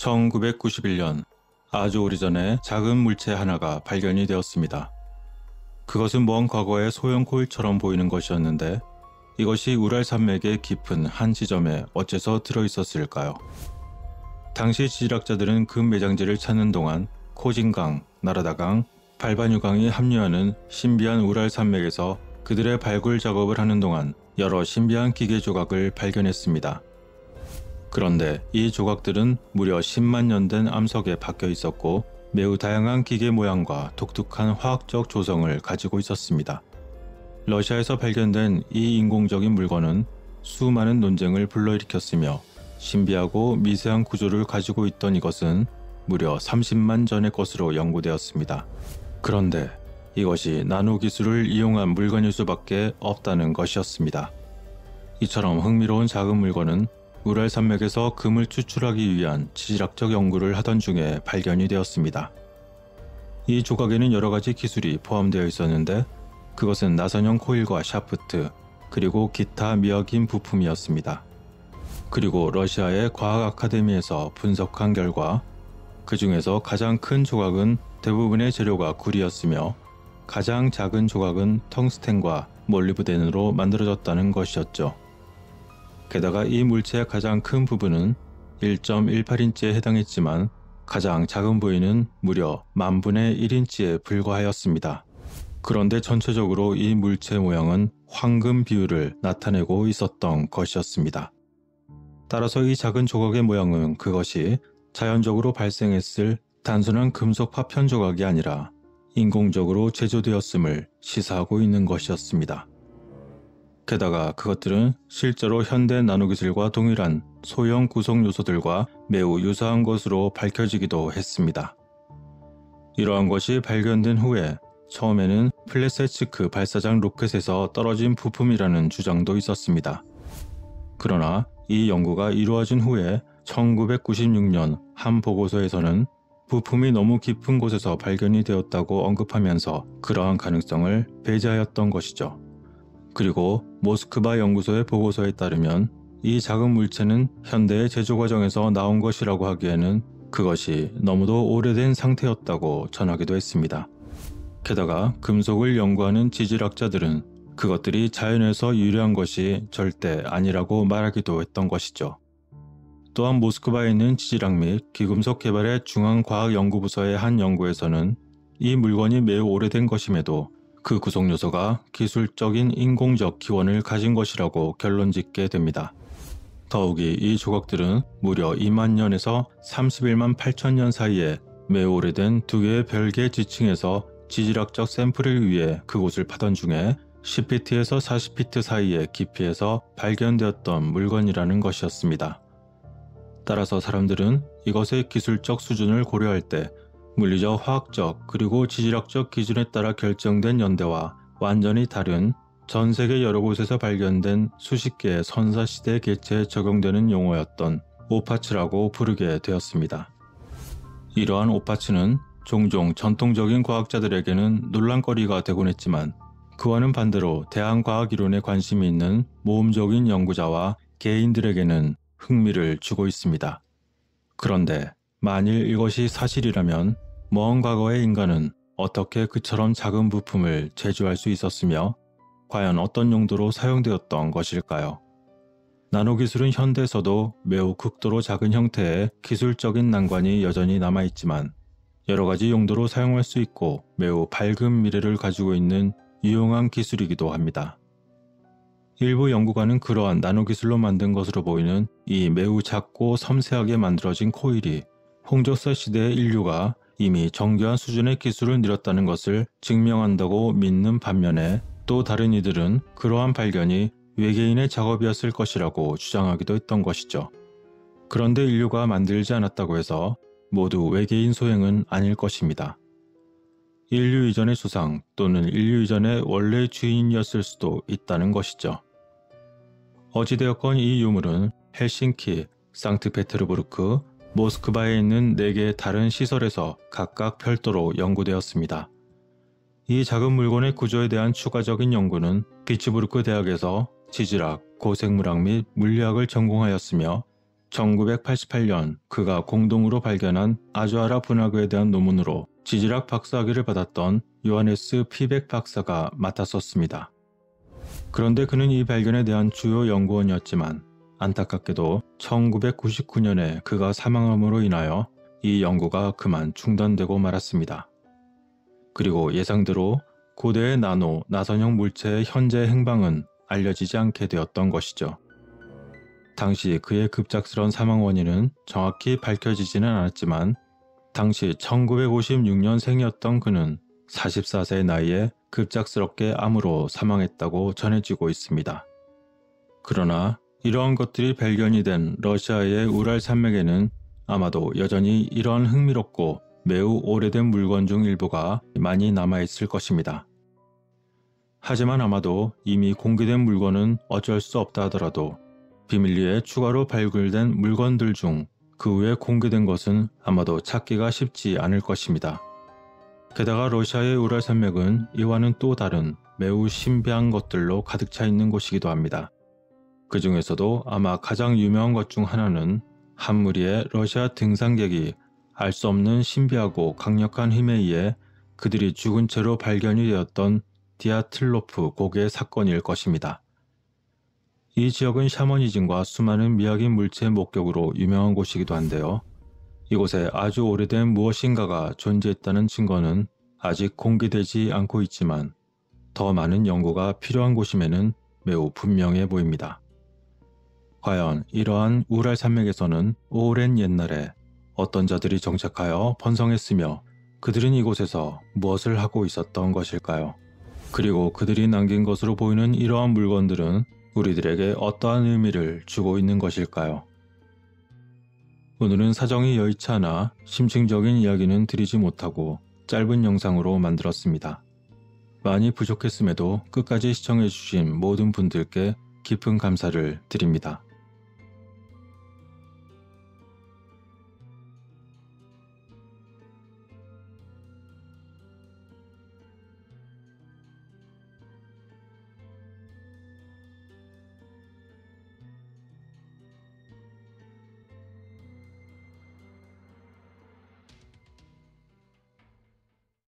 1991년 아주 오래전에 작은 물체 하나가 발견이 되었습니다. 그것은 먼 과거의 소형 코일처럼 보이는 것이었는데 이것이 우랄 산맥의 깊은 한 지점에 어째서 들어있었을까요? 당시 지질학자들은 그 매장지를 찾는 동안 코진강, 나라다강, 발바뉴강이 합류하는 신비한 우랄 산맥에서 그들의 발굴 작업을 하는 동안 여러 신비한 기계 조각을 발견했습니다. 그런데 이 조각들은 무려 10만 년 된 암석에 박혀 있었고 매우 다양한 기계 모양과 독특한 화학적 조성을 가지고 있었습니다. 러시아에서 발견된 이 인공적인 물건은 수많은 논쟁을 불러일으켰으며 신비하고 미세한 구조를 가지고 있던 이것은 무려 30만 전의 것으로 연구되었습니다. 그런데 이것이 나노 기술을 이용한 물건일 수밖에 없다는 것이었습니다. 이처럼 흥미로운 작은 물건은 우랄 산맥에서 금을 추출하기 위한 지질학적 연구를 하던 중에 발견이 되었습니다. 이 조각에는 여러 가지 기술이 포함되어 있었는데 그것은 나선형 코일과 샤프트, 그리고 기타 미확인 부품이었습니다. 그리고 러시아의 과학 아카데미에서 분석한 결과 그 중에서 가장 큰 조각은 대부분의 재료가 구리였으며 가장 작은 조각은 텅스텐과 몰리브덴으로 만들어졌다는 것이었죠. 게다가 이 물체의 가장 큰 부분은 1.18인치에 해당했지만 가장 작은 부위는 무려 10,000분의 1인치에 불과하였습니다. 그런데 전체적으로 이 물체 모양은 황금 비율을 나타내고 있었던 것이었습니다. 따라서 이 작은 조각의 모양은 그것이 자연적으로 발생했을 단순한 금속 파편 조각이 아니라 인공적으로 제조되었음을 시사하고 있는 것이었습니다. 게다가 그것들은 실제로 현대 나노기술과 동일한 소형 구성 요소들과 매우 유사한 것으로 밝혀지기도 했습니다. 이러한 것이 발견된 후에 처음에는 플레세츠크 발사장 로켓에서 떨어진 부품이라는 주장도 있었습니다. 그러나 이 연구가 이루어진 후에 1996년 한 보고서에서는 부품이 너무 깊은 곳에서 발견이 되었다고 언급하면서 그러한 가능성을 배제하였던 것이죠. 그리고 모스크바 연구소의 보고서에 따르면 이 작은 물체는 현대의 제조 과정에서 나온 것이라고 하기에는 그것이 너무도 오래된 상태였다고 전하기도 했습니다. 게다가 금속을 연구하는 지질학자들은 그것들이 자연에서 유래한 것이 절대 아니라고 말하기도 했던 것이죠. 또한 모스크바에 있는 지질학 및 기금속 개발의 중앙과학연구부서의 한 연구에서는 이 물건이 매우 오래된 것임에도 그 구성 요소가 기술적인 인공적 기원을 가진 것이라고 결론짓게 됩니다. 더욱이 이 조각들은 무려 2만 년에서 31만 8천 년 사이에 매우 오래된 두 개의 별개 지층에서 지질학적 샘플을 위해 그곳을 파던 중에 10피트에서 40피트 사이의 깊이에서 발견되었던 물건이라는 것이었습니다. 따라서 사람들은 이것의 기술적 수준을 고려할 때 물리적, 화학적, 그리고 지질학적 기준에 따라 결정된 연대와 완전히 다른 전 세계 여러 곳에서 발견된 수십 개의 선사시대 개체에 적용되는 용어였던 오파츠라고 부르게 되었습니다. 이러한 오파츠는 종종 전통적인 과학자들에게는 논란거리가 되곤 했지만 그와는 반대로 대항과학 이론에 관심이 있는 모험적인 연구자와 개인들에게는 흥미를 주고 있습니다. 그런데 만일 이것이 사실이라면 먼 과거의 인간은 어떻게 그처럼 작은 부품을 제조할 수 있었으며 과연 어떤 용도로 사용되었던 것일까요? 나노기술은 현대에서도 매우 극도로 작은 형태의 기술적인 난관이 여전히 남아있지만 여러 가지 용도로 사용할 수 있고 매우 밝은 미래를 가지고 있는 유용한 기술이기도 합니다. 일부 연구가는 그러한 나노기술로 만든 것으로 보이는 이 매우 작고 섬세하게 만들어진 코일이 홍적사 시대의 인류가 이미 정교한 수준의 기술을 누렸다는 것을 증명한다고 믿는 반면에 또 다른 이들은 그러한 발견이 외계인의 작업이었을 것이라고 주장하기도 했던 것이죠. 그런데 인류가 만들지 않았다고 해서 모두 외계인 소행은 아닐 것입니다. 인류 이전의 조상 또는 인류 이전의 원래 주인이었을 수도 있다는 것이죠. 어찌되었건 이 유물은 헬싱키, 상트페테르부르크, 모스크바에 있는 4개의 다른 시설에서 각각 별도로 연구되었습니다. 이 작은 물건의 구조에 대한 추가적인 연구는 비츠부르크 대학에서 지질학, 고생물학 및 물리학을 전공하였으며 1988년 그가 공동으로 발견한 아주아라 분화구에 대한 논문으로 지질학 박사학위를 받았던 요하네스 피백 박사가 맡았었습니다. 그런데 그는 이 발견에 대한 주요 연구원이었지만 안타깝게도 1999년에 그가 사망함으로 인하여 이 연구가 그만 중단되고 말았습니다. 그리고 예상대로 고대의 나노, 나선형 물체의 현재 행방은 알려지지 않게 되었던 것이죠. 당시 그의 급작스러운 사망 원인은 정확히 밝혀지지는 않았지만 당시 1956년생이었던 그는 44세의 나이에 급작스럽게 암으로 사망했다고 전해지고 있습니다. 그러나 이러한 것들이 발견이 된 러시아의 우랄 산맥에는 아마도 여전히 이러한 흥미롭고 매우 오래된 물건 중 일부가 많이 남아있을 것입니다. 하지만 아마도 이미 공개된 물건은 어쩔 수 없다 하더라도 비밀리에 추가로 발굴된 물건들 중 그 후에 공개된 것은 아마도 찾기가 쉽지 않을 것입니다. 게다가 러시아의 우랄 산맥은 이와는 또 다른 매우 신비한 것들로 가득 차 있는 곳이기도 합니다. 그 중에서도 아마 가장 유명한 것 중 하나는 한 무리의 러시아 등산객이 알 수 없는 신비하고 강력한 힘에 의해 그들이 죽은 채로 발견이 되었던 디아틀로프 고개 사건일 것입니다. 이 지역은 샤머니즘과 수많은 미학인 물체의 목격으로 유명한 곳이기도 한데요. 이곳에 아주 오래된 무엇인가가 존재했다는 증거는 아직 공개되지 않고 있지만 더 많은 연구가 필요한 곳임에는 매우 분명해 보입니다. 과연 이러한 우랄 산맥에서는 오랜 옛날에 어떤 자들이 정착하여 번성했으며 그들은 이곳에서 무엇을 하고 있었던 것일까요? 그리고 그들이 남긴 것으로 보이는 이러한 물건들은 우리들에게 어떠한 의미를 주고 있는 것일까요? 오늘은 사정이 여의치 않아 심층적인 이야기는 드리지 못하고 짧은 영상으로 만들었습니다. 많이 부족했음에도 끝까지 시청해주신 모든 분들께 깊은 감사를 드립니다.